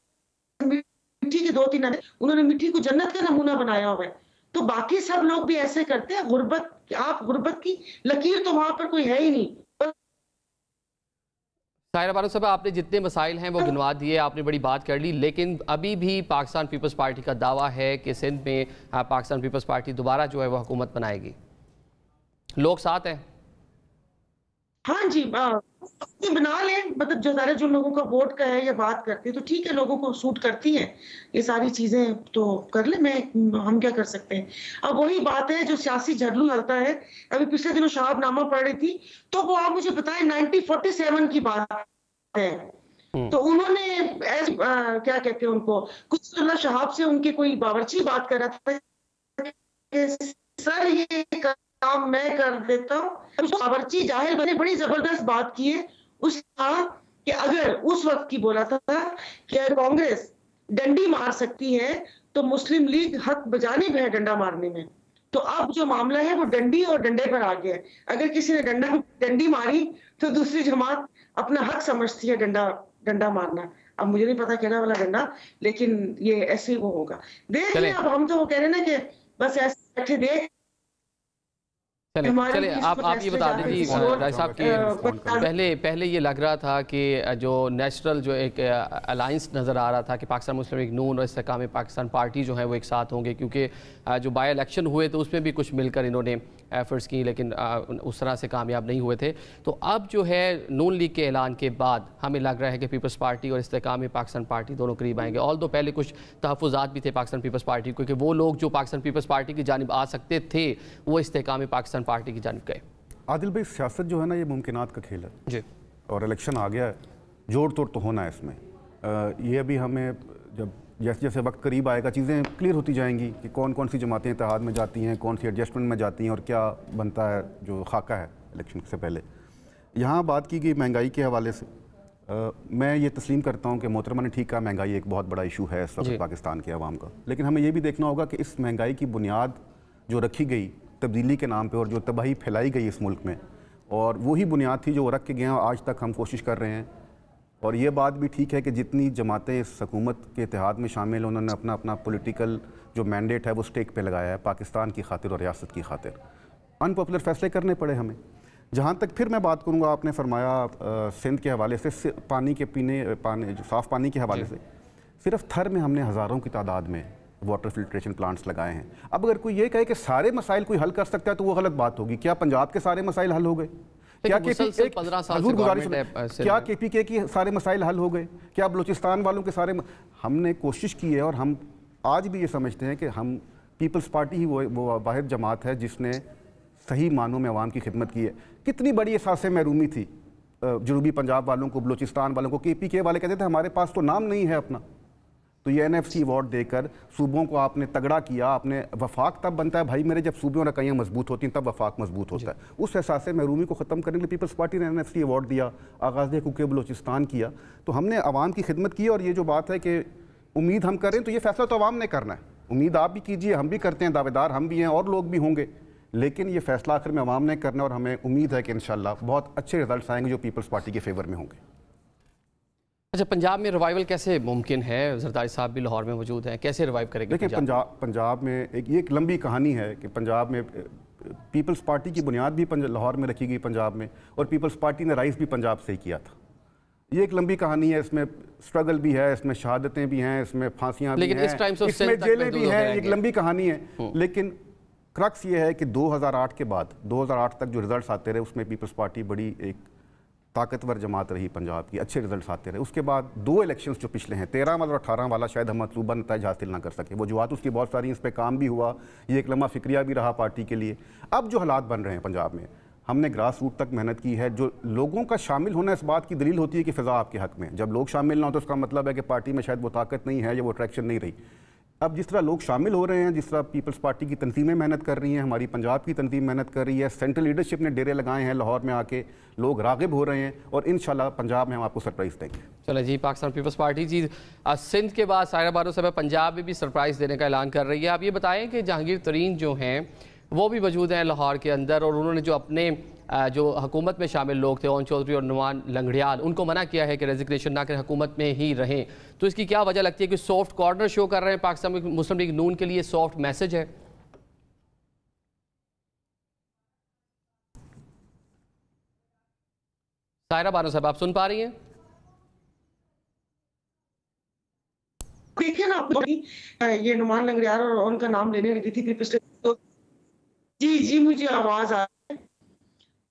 मिट्टी के 2-3 उन्होंने मिट्टी को जन्नत का नमूना बनाया हुआ है, तो बाकी सब लोग भी ऐसे करते हैं। गुर्बत की लकीर तो वहां पर कोई है ही नहीं। सायरा बानो साहब, आपने जितने मसाइल हैं वो गिनवा दिए, आपने बड़ी बात कर ली, लेकिन अभी भी पाकिस्तान पीपल्स पार्टी का दावा है कि सिंध में पाकिस्तान पीपल्स पार्टी दोबारा जो है वो हुकूमत बनाएगी। लोग साथ हैं? हाँ जी, बना लें। मतलब जो लोगों का वोट का है या बात करते हैं तो ठीक है, लोगों को सूट करती है ये सारी चीजें, तो कर ले। हम क्या कर सकते हैं। अब वही बात है जो सियासी झगड़ू चलता है। अभी पिछले दिनों शहाबनामा पढ़ रही थी, तो वो आप मुझे बताएं 1947 की बात है। तो उन्होंने क्या कहते हैं उनको, कुछ शहाब से उनके कोई बावर्ची बात कर रहा था, सर ये काम मैं कर देता हूँ। बावर्ची जाहिर बने बड़ी जबरदस्त बात की है। उसका कि अगर उस वक्त की बोला था कि अगर कांग्रेस डंडी मार सकती है तो मुस्लिम लीग हक बजाने में है डंडा मारने में। तो अब जो मामला है वो डंडी और डंडे पर आ गया है। अगर किसी ने डंडी मारी तो दूसरी जमात अपना हक समझती है डंडा मारना। अब मुझे नहीं पता कहना वाला डंडा, लेकिन ये ऐसे वो होगा। देख लें, अब हम तो वो कह रहे हैं ना कि बस ऐसे बैठे देख। चले आप ये बता दीजिए राय साहब कि पहले ये लग रहा था कि जो नेशनल जो एक अलायंस नज़र आ रहा था कि पाकिस्तान मुस्लिम लीग नून और इस्तेकाम पाकिस्तान पार्टी जो है वो एक साथ होंगे, क्योंकि जो बाय इलेक्शन हुए तो उसमें भी कुछ मिलकर इन्होंने एफर्ट्स की, लेकिन उस तरह से कामयाब नहीं हुए थे। तो अब जो है नून लीग के ऐलान के बाद हमें लग रहा है कि पीपल्स पार्टी और इस्तेकाम पाकिस्तान पार्टी दोनों करीब आएंगे। ऑल दो पहले कुछ तहफ़्फ़ुज़ात भी थे पाकिस्तान पीपल्स पार्टी, क्योंकि वो लोग जो पाकिस्तान पीपल्स पार्टी की जानिब आ सकते थे वो इस्तेकाम पाकिस्तान पार्टी की जानिब गए। आदिल भाई, सियासत जो है ना ये मुमकिनात का खेल है जी। और इलेक्शन आ गया है, जोड़ तोड़ तो होना है इसमें। ये अभी हमें जब जैसे जैसे वक्त करीब आएगा चीज़ें क्लियर होती जाएंगी कि कौन कौन सी जमातें इत्तेहाद में जाती हैं, कौन सी एडजस्टमेंट में जाती हैं और क्या बनता है जो खाका है इलेक्शन से पहले। यहाँ बात की गई महंगाई के हवाले से, मैं ये तस्लीम करता हूँ कि मोहतरमा ने ठीक कहा, महंगाई एक बहुत बड़ा इशू है इस वक्त पाकिस्तान के अवाम का। लेकिन हमें ये भी देखना होगा कि इस महंगाई की बुनियाद जो रखी गई तब्दीली के नाम पे और जो तबाही फैलाई गई इस मुल्क में, और वही बुनियाद थी जो रख के गए हैं, आज तक हम कोशिश कर रहे हैं। और ये बात भी ठीक है कि जितनी जमातें इस हुकूमत के इत्तेहाद में शामिल, उन्होंने अपना अपना पॉलिटिकल जो मैंडेट है वो स्टेक पे लगाया है पाकिस्तान की खातिर और रियासत की खातिर। अनपॉपुलर फैसले करने पड़े हमें। जहाँ तक फिर मैं बात करूँगा, आपने फरमाया सिंध के हवाले से पानी के पानी जो साफ़ पानी के हवाले से, सिर्फ थर में हमने हज़ारों की तादाद में वाटर फिल्ट्रेशन प्लांट्स लगाए हैं। अब अगर कोई ये कहे कि सारे मसाइल कोई हल कर सकता है तो वो गलत बात होगी। क्या पंजाब के सारे मसाइल हल हो गए? क्या KPK की सारे मसाइल हल हो गए? क्या बलूचिस्तान वालों के सारे? हमने कोशिश की है और हम आज भी ये समझते हैं कि हम पीपल्स पार्टी ही वो वाहिद जमात है जिसने सही मानों में अवाम की खिदमत की है। कितनी बड़ी एहसास महरूमी थी जनूबी पंजाब वालों को, बलूचिस्तान वालों को। KPK वाले कहते थे हमारे पास तो नाम नहीं है अपना। तो ये NFC अवार्ड देकर सूबों को आपने तगड़ा किया। आपने वफाक तब बनता है भाई मेरे जब सूबे और इकाइयाँ मजबूत होती हैं, तब वफाक मजबूत होता है। उस एहसास महरूमी को ख़त्म करने के लिए पीपल्स पार्टी ने NFC अवार्ड दिया, आगाज़ हुकूक़ बलूचिस्तान किया। तो हमने आवाम की खिदमत की। और ये जो बात है कि उम्मीद हम करें, तो ये फैसला तो आवाम ने करना है। उम्मीद आप भी कीजिए, हम भी करते हैं, दावेदार हम भी हैं और लोग भी होंगे, लेकिन ये फैसला आखिर में आवाम ने करना। और हमें उम्मीद है कि इंशाल्लाह बहुत अच्छे रिजल्ट आएंगे जो पीपल्स पार्टी के फेवर में होंगे। अच्छा, पंजाब में रिवाइवल कैसे मुमकिन है? जरदारी साहब भी लाहौर में मौजूद हैं, कैसे रिवाइव करेंगे? देखिए, पंजाब में एक लंबी कहानी है कि पंजाब में पीपल्स पार्टी की बुनियाद भी लाहौर में रखी गई पंजाब में, और पीपल्स पार्टी ने राइज भी पंजाब से ही किया था। ये एक लंबी कहानी है, इसमें स्ट्रगल भी है, इसमें शहादतें भी हैं, इसमें फांसियाँ भी हैं, इसमें जेलें भी हैं। एक लंबी कहानी है, लेकिन क्रक्स ये है कि 2008 के बाद 2008 तक जो रिजल्ट्स आते रहे उसमें पीपल्स पार्टी बड़ी एक ताकतवर जमात रही पंजाब की, अच्छे रिजल्ट्स आते रहे। उसके बाद 2 इलेक्शंस जो पिछले हैं, 13 वाला और 18 वाला, शायद हम मतलूबा नतीजा हासिल ना कर सके। वजूहत उसकी बहुत सारी, इस पर काम भी हुआ, ये एक लम्हा फिक्रिया भी रहा पार्टी के लिए। अब जो हालात बन रहे हैं पंजाब में, हमने ग्रास रूट तक मेहनत की है। जो लोगों का शामिल होना इस बात की दलील होती है कि फ़िज़ा आपके हक़ में। जब लोग शामिल ना हो तो उसका मतलब है कि पार्टी में शायद वो ताकत नहीं है या वो अट्रैक्शन नहीं रही। अब जिस तरह लोग शामिल हो रहे हैं, जिस तरह पीपल्स पार्टी की तंजीमें मेहनत कर रही हैं, हमारी पंजाब की तंजीम मेहनत कर रही है, सेंट्रल लीडरशिप ने डेरे लगाए हैं लाहौर में आके, लोग राग़िब हो रहे हैं, और इंशाल्लाह पंजाब में हम आपको सरप्राइज़ देंगे। चलो जी, पाकिस्तान पीपल्स पार्टी जी सिंध के बाद सायरा बानो साहब पंजाब में भी सरप्राइज़ देने का ऐलान कर रही है। आप ये बताएं कि जहांगीर तरीन जो हैं वो भी मौजूद हैं लाहौर के अंदर, और उन्होंने जो अपने जो हुकूमत में शामिल लोग थे, ओन चौधरी और नुमान लंगड़ियाल, उनको मना किया है कि रेजिग्नेशन ना करें, हुकूमत में ही रहें। तो इसकी क्या वजह लगती है कि सॉफ्ट कॉर्नर शो कर रहे हैं पाकिस्तान में मुस्लिम लीग नून के लिए? सॉफ्ट मैसेज है? सायरा बानो साहब, आप सुन पा रही हैं? देखिए ना, ये नुमान लंगड़ियाल और उनका नाम लेने लगी थी पीपल्स, तो जी मुझे आवाज आ रही है।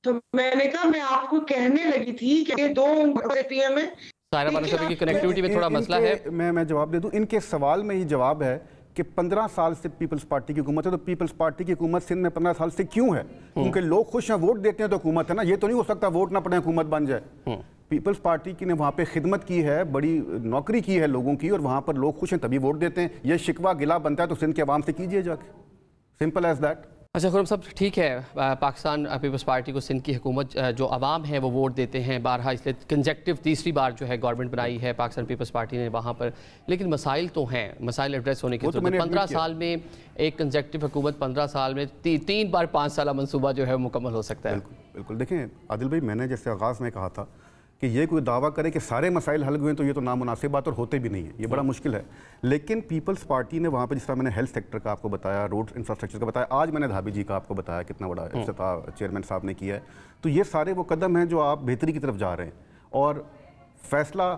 तो मैंने कहा मैं आपको कहने लगी थी कि 2 पीएम में सायरा बानो साहब की कनेक्टिविटी में थोड़ा मसला है। मैं जवाब दे दूं, इनके सवाल में ही जवाब है कि 15 साल से पीपल्स पार्टी की हुकूमत है, तो पीपल्स पार्टी की हुकूमत सिंध में 15 साल से क्यों है? क्योंकि लोग खुश हैं, वोट देते हैं तो हुकूमत है ना। ये तो नहीं हो सकता वोट ना पड़े हुकूमत बन जाए। पीपल्स पार्टी की ने वहाँ पे खिदमत की है, बड़ी नौकरी की है लोगों की, और वहाँ पर लोग खुश हैं तभी वोट देते हैं। ये शिकवा गिला बनता है तो सिंध के अवाम से कीजिए जाके, सिंपल एज दैट। अच्छा खुरम साहब, ठीक है, पाकिस्तान पीपल्स पार्टी को सिंध की हुकूमत जो आवाम है वो वोट देते हैं बारहा, इसलिए कंजेक्टिव तीसरी बार जो है गवर्नमेंट बनाई है पाकिस्तान पीपल्स पार्टी ने वहाँ पर। लेकिन मसाइल तो हैं, मसाइल एड्रेस होने की जरूरत है। 15 साल में एक कंजेक्टिव हुकूमत, 15 साल में 3 बार 5 साल मनसूबा जो है मुकम्मल हो सकता है। बिल्कुल। देखें आदिल भाई, मैंने जैसे आगाज़ में कहा था कि ये कोई दावा करे कि सारे मसाइल हल हुए, तो ये तो नामुनासिब बात और होते भी नहीं है, ये बड़ा मुश्किल है। लेकिन पीपल्स पार्टी ने वहाँ पर, जिस तरह मैंने हेल्थ सेक्टर का आपको बताया, रोड इंफ्रास्ट्रक्चर का बताया, आज मैंने धाबी जी का आपको बताया कितना बड़ा इफ्तिताह चेयरमैन साहब ने किया है। तो ये सारे वो कदम हैं जो आप बेहतरी की तरफ जा रहे हैं, और फैसला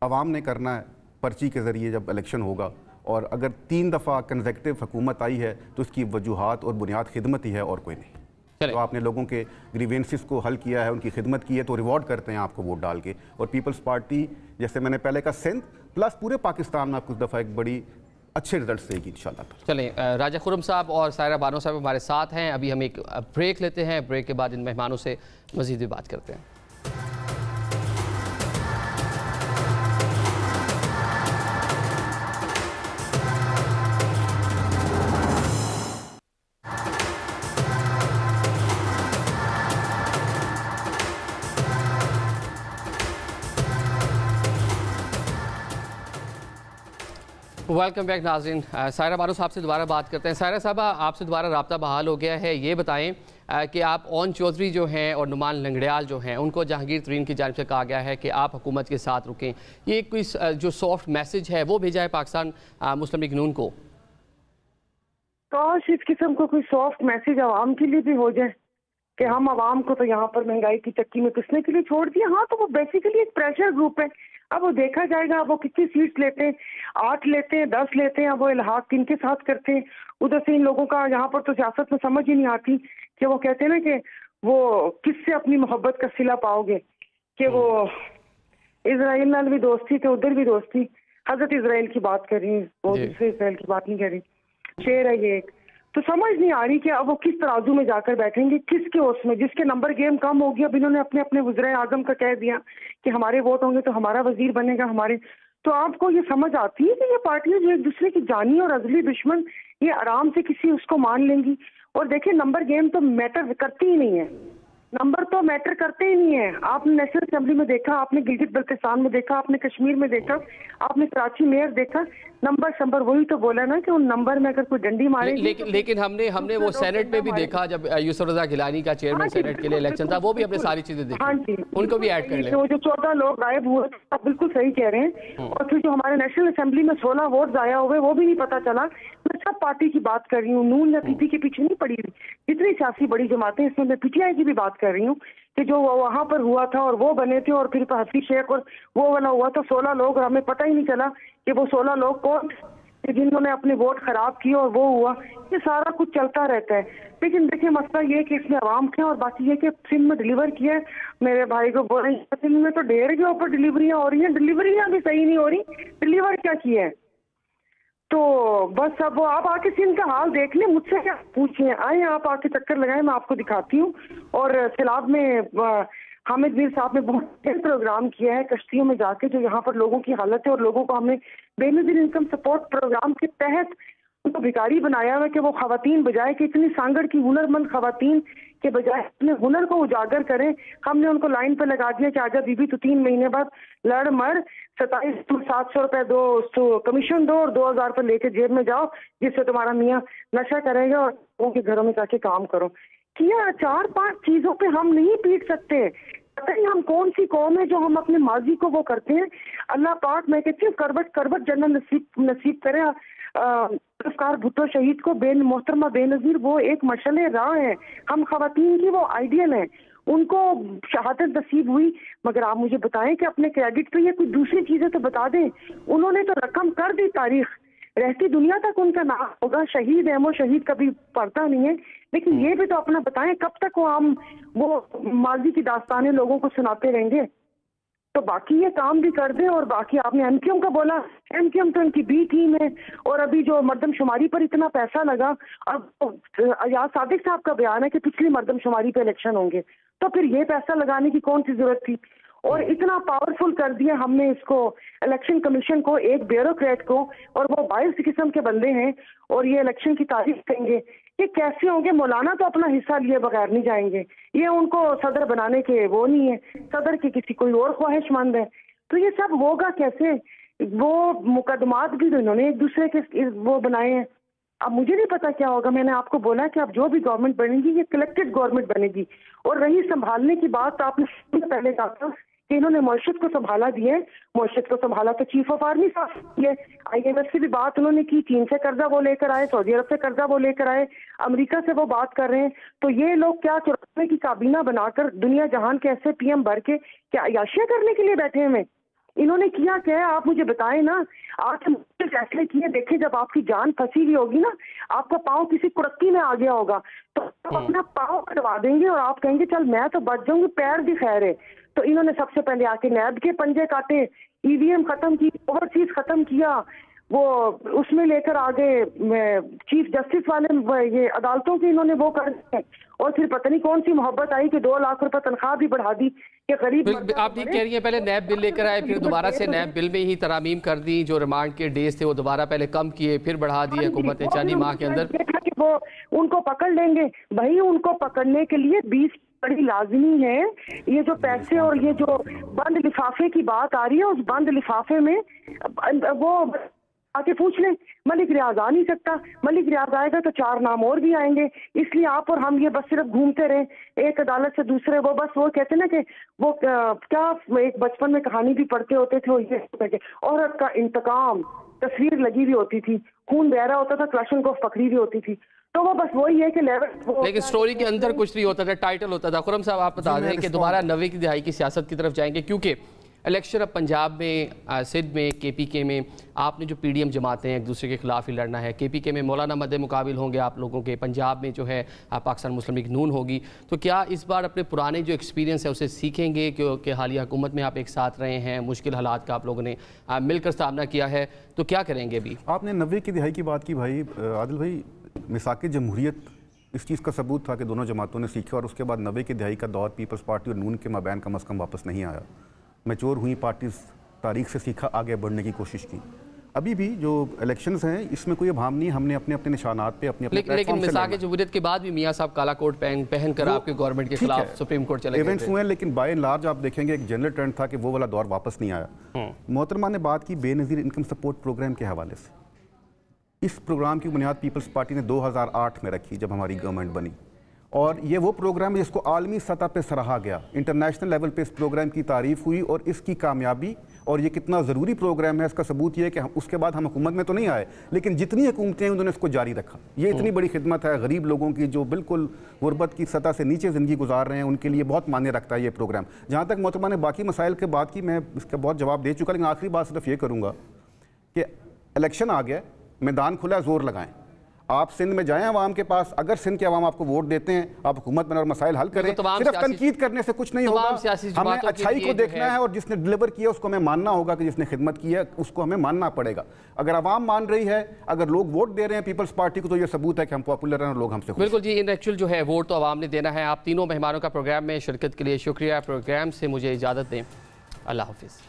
आवाम ने करना है पर्ची के ज़रिए जब इलेक्शन होगा। और अगर 3 दफ़ा कंसेक्टिव हुकूमत आई है तो इसकी वजूहात और बुनियाद खिदमत ही है और कोई नहीं। तो आपने लोगों के ग्रीवेंसेस को हल किया है, उनकी खिदमत की है, तो रिवॉर्ड करते हैं आपको वोट डाल के। और पीपल्स पार्टी, जैसे मैंने पहले कहा, सिंध प्लस पूरे पाकिस्तान में कुछ दफ़ा एक बड़ी अच्छे रिजल्ट देगी इंशाल्लाह। चलें, राजा खुरम साहब और सायरा बानो साहब हमारे साथ हैं। अभी हम एक ब्रेक लेते हैं, ब्रेक के बाद इन मेहमानों से मज़ीद भी बात करते हैं। वेलकम बैक नाज़रीन। सायरा बानो साहब से दोबारा बात करते हैं। सायरा साहब, आपसे दोबारा रब्ता बहाल हो गया है। ये बताएं कि आप ओन चौधरी जो हैं और नुमान लंगड़ियाल जो हैं, उनको जहांगीर तरीन की जानिब से कहा गया है कि आप हुकूमत के साथ रुकें। ये कोई जो सॉफ्ट मैसेज है वो भेजा है पाकिस्तान मुस्लिम लीग नून को? काश इस किस्म को कोई सॉफ्ट मैसेज आवाम के लिए भी हो जाए कि हम आवाम को तो यहाँ पर महंगाई की चक्की में पिसने के लिए छोड़ दिया। हाँ, तो वो बेसिकली एक प्रेशर ग्रुप है। अब वो देखा जाएगा अब वो कितनी सीट्स लेते हैं, 8 लेते हैं, 10 लेते हैं, अब वो इल्हाक किनके साथ करते हैं। उधर से इन लोगों का यहाँ पर तो सियासत में समझ ही नहीं आती कि वो कहते हैं ना कि वो किससे अपनी मोहब्बत का सिला पाओगे, कि वो इसराइल नाल भी दोस्ती तो उधर भी दोस्ती। हजरत इसराइल की बात कर रही है, वो दूसरे इसराइल की बात नहीं कर रही। शेर है ये एक। तो समझ नहीं आ रही कि अब वो किस तराजू में जाकर बैठेंगे, किसके उसमें, जिसके नंबर गेम कम होगी। अब इन्होंने अपने अपने वज़ीर आज़म का कह दिया कि हमारे वोट होंगे तो हमारा वजीर बनेगा हमारे। तो आपको ये समझ आती है कि ये पार्टियां जो एक दूसरे की जानी और अजली दुश्मन, ये आराम से किसी उसको मान लेंगी। और देखिए, नंबर गेम तो मैटर करती ही नहीं है, नंबर तो मैटर करते ही नहीं है। आपने नेशनल असेंबली में देखा, आपने गिलगित बल्तिस्तान में देखा, आपने कश्मीर में देखा, आपने कराची मेयर देखा, नंबर शंबर वही तो बोला ना कि उन नंबर में अगर कोई डंडी मारे। लेकिन हमने वो सेनेट में भी देखा, जब यूसुफ रजा गिलानी का चेयरमैन सेनेट के लिए इलेक्शन था, वो भी अपने सारी चीजें देखी। हाँ जी, उनको भी ऐड कर ले। तो जो 14 लोग गायब हुए, आप बिल्कुल सही कह रहे हैं। और फिर जो हमारे नेशनल असेंबली में 16 वोट जाया हुए, वो भी नहीं पता चला। मैं सब पार्टी की बात कर रही हूँ, नून या पीपी के पीछे नहीं पड़ी हुई। जितनी सियासी बड़ी जमातें, इसमें मैं पीटीआई की भी बात कर रही हूँ कि जो वहां पर हुआ था और वो बने थे, और फिर हफीज शेख और वो बना हुआ था 16 लोग, और हमें पता ही नहीं चला कि वो 16 लोग कौन जिन्होंने अपने वोट खराब किए और वो हुआ। ये सारा कुछ चलता रहता है। लेकिन देखिए, मसला ये कि इसमें आवाम क्या, और बाकी ये कि सिंध में डिलीवर किया है। मेरे भाई को बोल रहे हैं सिंध में तो ढेर के ऊपर डिलीवरियां हो रही हैं, डिलीवरियां भी सही नहीं हो रही, डिलीवर क्या किया है। तो बस अब वो आप आके सिंध का हाल देख लें, मुझसे क्या पूछे, आए आप आके चक्कर लगाए, मैं आपको दिखाती हूँ। और सैलाब में हामिद मीर साहब ने बहुत प्रोग्राम किया है कश्तियों में जाके, जो यहाँ पर लोगों की हालत है, और लोगों को हमने बेनजीर इनकम सपोर्ट प्रोग्राम के तहत उनको भिखारी बनाया हुआ कि वो खवातीन बजाय कि इतनी सांगड़ की हुनरमंद खवातीन के बजाय अपने हुनर को उजागर करें, हमने उनको लाइन पर लगा दिया कि आजा बीबी तो 3 महीने बाद लड़ मर, 2700 रुपए दो, तो कमीशन दो और 2000 रुपये लेके जेब में जाओ, जिससे तुम्हारा मियाँ नशा करेगा और लोगों के घरों में जाके काम करो। किया 4-5 चीजों पे हम नहीं पीट सकते। पता नहीं हम कौन सी कौम है जो हम अपने माजी को वो करते हैं। अल्लाह पाक, मैं कहती हूँ करबट जन्नत नसीब करे गिरफ्तार भुट्टो शहीद को, मोहतरमा बेनजीर वो एक मशले राह है, हम खवातीन की वो आइडियल है, उनको शहादत नसीब हुई। मगर आप मुझे बताएं कि अपने क्रेडिट पे ये कुछ दूसरी चीजें तो बता दें। उन्होंने तो रकम कर दी, तारीख रहती दुनिया तक उनका नाम होगा। शहीद है वो, शहीद कभी पढ़ता नहीं है। लेकिन ये भी तो अपना बताएं, कब तक वो माजी की दास्तानें लोगों को सुनाते रहेंगे। तो बाकी ये काम भी कर दें। और बाकी आपने एमक्यूएम का बोला, एमक्यूएम तो इनकी बी टीम है, और अभी जो मर्दमशुमारी पर इतना पैसा लगा, अब अयाज सादिक साहब का बयान है कि पिछली मर्दमशुमारी पे इलेक्शन होंगे, तो फिर ये पैसा लगाने की कौन सी जरूरत थी। और इतना पावरफुल कर दिया हमने इसको, इलेक्शन कमीशन को, एक ब्यूरोक्रेट को, और वो 22 किस्म के बंदे हैं, और ये इलेक्शन की तारीफ करेंगे। ये कैसे होंगे? मौलाना तो अपना हिस्सा लिए बगैर नहीं जाएंगे, ये उनको सदर बनाने के वो नहीं है, सदर की किसी कोई और ख्वाहिशमंद है। तो ये सब होगा कैसे? वो मुकदमात भी तो इन्होंने एक दूसरे के वो बनाए हैं। अब मुझे नहीं पता क्या होगा। मैंने आपको बोला कि अब जो भी गवर्नमेंट बनेगी ये कलेक्टेड गवर्नमेंट बनेगी। और रही संभालने की बात, तो आपने पहले कहा था कि इन्होंने मॉरिशस को संभाला दिया है। मॉरिशस को संभाला तो चीफ ऑफ आर्मी साहब है। IMF से भी बात उन्होंने की, चीन से कर्जा वो लेकर आए, सऊदी अरब से कर्जा वो लेकर आए, अमेरिका से वो बात कर रहे हैं। तो ये लोग क्या चुराने की काबीना बनाकर दुनिया जहान के ऐसे PM भर के क्या अयाशियां करने के लिए बैठे हुए? इन्होंने किया क्या है आप मुझे बताएं ना। आपके मुझे फैसले किए, देखें जब आपकी जान फंसी हुई होगी ना, आपका पाँव किसी कुड़क्की में आ गया होगा, तो अपना पाँव कटवा देंगे और आप कहेंगे चल मैं तो बच जाऊंगी, पैर भी खैर है। तो इन्होंने सबसे पहले आके नैब के पंजे काटे, EVM खत्म की, ओवरसीज खत्म किया, वो उसमें लेकर आगे चीफ जस्टिस वाले ये अदालतों की इन्होंने वो कर दिए। और फिर पता नहीं कौन सी मोहब्बत आई कि 2 लाख रुपए तनख्वाह भी बढ़ा दी कि गरीब। आप ठीक कह रही हैं, पहले नैब बिल लेकर आए, फिर दोबारा से नैब बिल में ही तरामीम कर दी, जो रिमांड के डेज थे वो दोबारा पहले कम किए, फिर बढ़ा दिए हुकूमत ने 4 माह के अंदर। वो उनको पकड़ लेंगे भाई, उनको पकड़ने के लिए 20 बड़ी लाजमी है। ये जो पैसे और ये जो बंद लिफाफे की बात आ रही है, उस बंद लिफाफे में वो आके पूछ लें। मलिक रियाज आ नहीं सकता, मलिक रियाज आएगा तो 4 नाम और भी आएंगे। इसलिए आप और हम ये बस सिर्फ घूमते रहे एक अदालत से दूसरे, वो बस वो कहते ना कि वो क्या एक बचपन में कहानी भी पढ़ते होते थे, ये औरत का इंतकाम तस्वीर लगी हुई होती थी, खून बह रहा होता था, क्लाशनकोफ पकड़ी हुई होती थी, तो वो बस वही है कि लेवल। लेकिन स्टोरी के अंदर कुछ नहीं होता था, टाइटल होता था। खुर्रम साहब आप बता दें कि दोबारा 90 की दहाई की सियासत की तरफ जाएंगे, क्योंकि इलेक्शन अब पंजाब में, सिंध में, KPK में आपने जो PDM जमातें हैं एक दूसरे के खिलाफ ही लड़ना है। KPK में मौलाना मद्दे मुकाबिल होंगे आप लोगों के, पंजाब में जो है पाकिस्तान मुस्लिम लीग नून होगी। तो क्या इस बार अपने पुराने जो एक्सपीरियंस है उसे सीखेंगे, क्योंकि हालिया हुकूमत में आप एक साथ रहे हैं, मुश्किल हालात का आप लोगों ने मिलकर सामना किया है, तो क्या करेंगे अभी? आपने 90 की दहाई की बात की भाई आदिल भाई, मिसाक जमहूरियत इस चीज़ का सबूत था कि दोनों जमातों ने सीखा, और उसके बाद 90 की दहाई का दौर पीपल्स पार्टी और नून के माबैन कम अज़ कम वापस नहीं आया। मैच्योर हुई पार्टीज, तारीख से सीखा, आगे बढ़ने की कोशिश की। अभी भी जो इलेक्शंस हैं इसमें कोई अभाव नहीं, हमने अपने अपने निशानात पे अपने लेकिन मिसाक जमहूरियत के बाद भी मियाँ साहब काला कोट पहन कर आपके गवर्नमेंट के खिलाफ सुप्रीम कोर्ट चले गए इवेंट्स हुए हैं, लेकिन बाय एंड लार्ज आप देखेंगे एक जनरल ट्रेंड था कि वो वाला दौर वापस नहीं आया। मोहतरमा ने बात की बेनज़ीर इनकम सपोर्ट प्रोग्राम के हवाले से। इस प्रोग्राम की बुनियाद पीपल्स पार्टी ने 2008 में रखी जब हमारी गवर्नमेंट बनी, और ये वो प्रोग्राम है जिसको आलमी सतह पे सराहा गया, इंटरनेशनल लेवल पे इस प्रोग्राम की तारीफ हुई, और इसकी कामयाबी और ये कितना ज़रूरी प्रोग्राम है इसका सबूत ये है कि उसके बाद हम हुकूमत में तो नहीं आए, लेकिन जितनी हुकूमतें हैं उन्होंने इसको जारी रखा। ये इतनी बड़ी खिदमत है गरीब लोगों की जो बिल्कुल गुरबत की सतह से नीचे ज़िंदगी गुजार रहे हैं, उनके लिए बहुत मायने रखता है ये प्रोग्राम। जहाँ तक मोहतरमा ने बाकी मसाइल के बात की, मैं इसका बहुत जवाब दे चुका, लेकिन आखिरी बात सिर्फ ये करूँगा कि इलेक्शन आ गया, मैदान खुला, जोर लगाएं। आप सिंध में जाएं अवाम के पास, अगर सिंध के अवाम आपको वोट देते हैं, आप हुकूमत बनाओ और मसाइल हल करें। सिर्फ तनकीद करने से कुछ नहीं होगा, हमें अच्छाई को देखना है, और जिसने डिलीवर किया उसको हमें मानना होगा कि जिसने खिदमत की है उसको हमें मानना पड़ेगा। अगर अवाम मान रही है, अगर लोग वोट दे रहे हैं पीपल्स पार्टी को, तो ये सबूत है कि हम पॉपुलर हैं और लोग हमसे खुश हैं। बिल्कुल जी, इन एक्चुअल जो है वोट तो अवाम ने देना है। आप तीनों मेहमानों का प्रोग्राम में शिरकत के लिए शुक्रिया। प्रोग्राम से मुझे इजाज़त दें, अल्लाह हाफिज़।